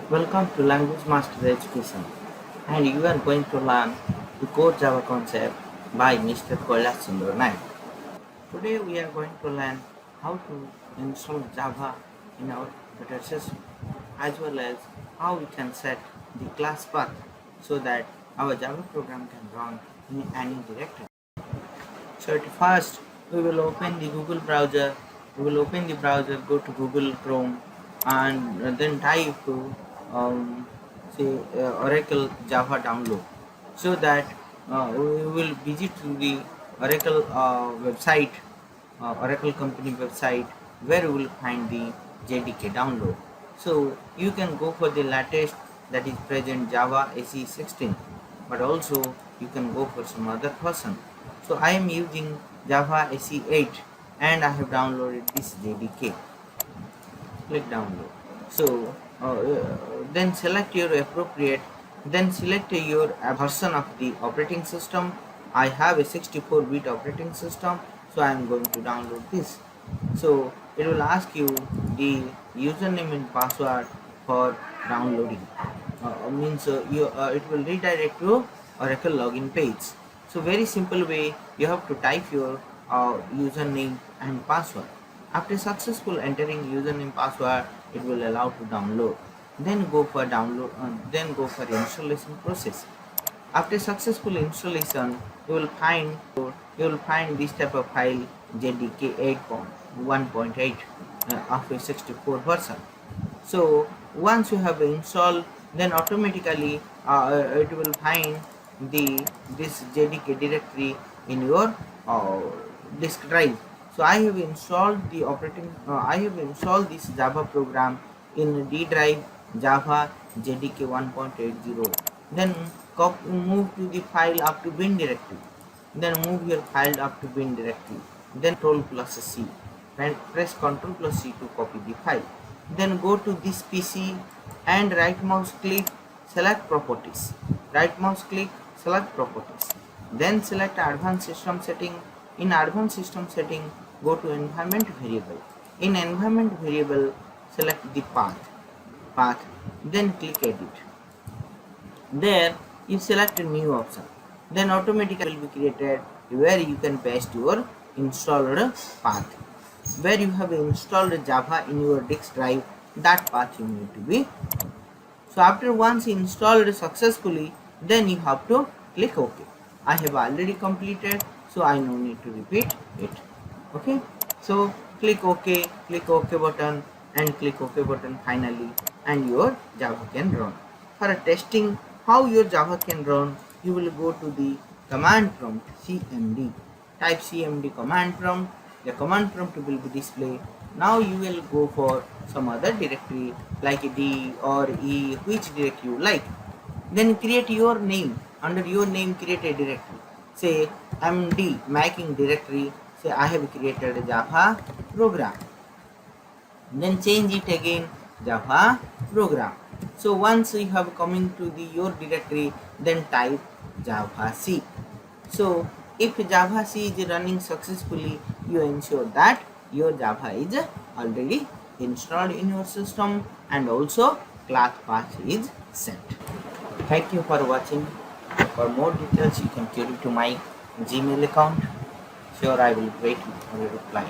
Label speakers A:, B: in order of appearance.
A: Welcome to Language Master Education, and you are going to learn the core Java concept by Mr. Kailash Nayak. Today we are going to learn how to install Java in our computer system, as well as how we can set the class path so that our Java program can run in any directory. So at first we will open the Google browser. We will open the browser, go to Google Chrome, and then type um, say Oracle Java download, so that we will visit to the Oracle website, Oracle company website, where we will find the JDK download. So you can go for the latest, that is present Java SE 16, but also you can go for some other version. So I am using Java SE 8 and I have downloaded this JDK. Click download. So then select your appropriate, then select your version of the operating system. I have a 64-bit operating system, so I am going to download this. So it will ask you the username and password for downloading. It will redirect to Oracle login page. So very simple way, you have to type your username and password. After successful entering username password, it will allow to download. Then go for download. Then go for installation process. After successful installation, you will find this type of file JDK 8.1.8 of a 64 version. So once you have installed, then automatically it will find this JDK directory in your disk drive. So I have installed this Java program in D drive Java JDK 1.80. Then move to the file up to bin directory. Then move your file up to bin directory. Then Ctrl plus C. And press Ctrl plus C to copy the file. Then go to this PC and right mouse click, select properties. Right mouse click, select properties. Then select advanced system setting. In advanced system setting, go to environment variable. In environment variable, select the path. Then click edit. There you select a new option. Then automatically will be created where you can paste your installed path. Where you have installed Java in your disk drive, that path you need to be. So after once installed successfully, then you have to click OK. I have already completed, so I no need to repeat it. Okay, so click OK button and click OK button finally, and your Java can run. For testing how your Java can run, you will go to the command prompt cmd. Type cmd command prompt. The command prompt will be displayed. Now you will go for some other directory like D or E, which directory you like. Then create your name. Under your name, create a directory. Say md making directory. Say I have created a Java program. Then change it again Java program. So once you have coming to your directory, then type Java C. So if Java C is running successfully, you ensure that your Java is already installed in your system and also class path is set. Thank you for watching. For more details, you can query to my Gmail account. Sure, I will wait for your reply.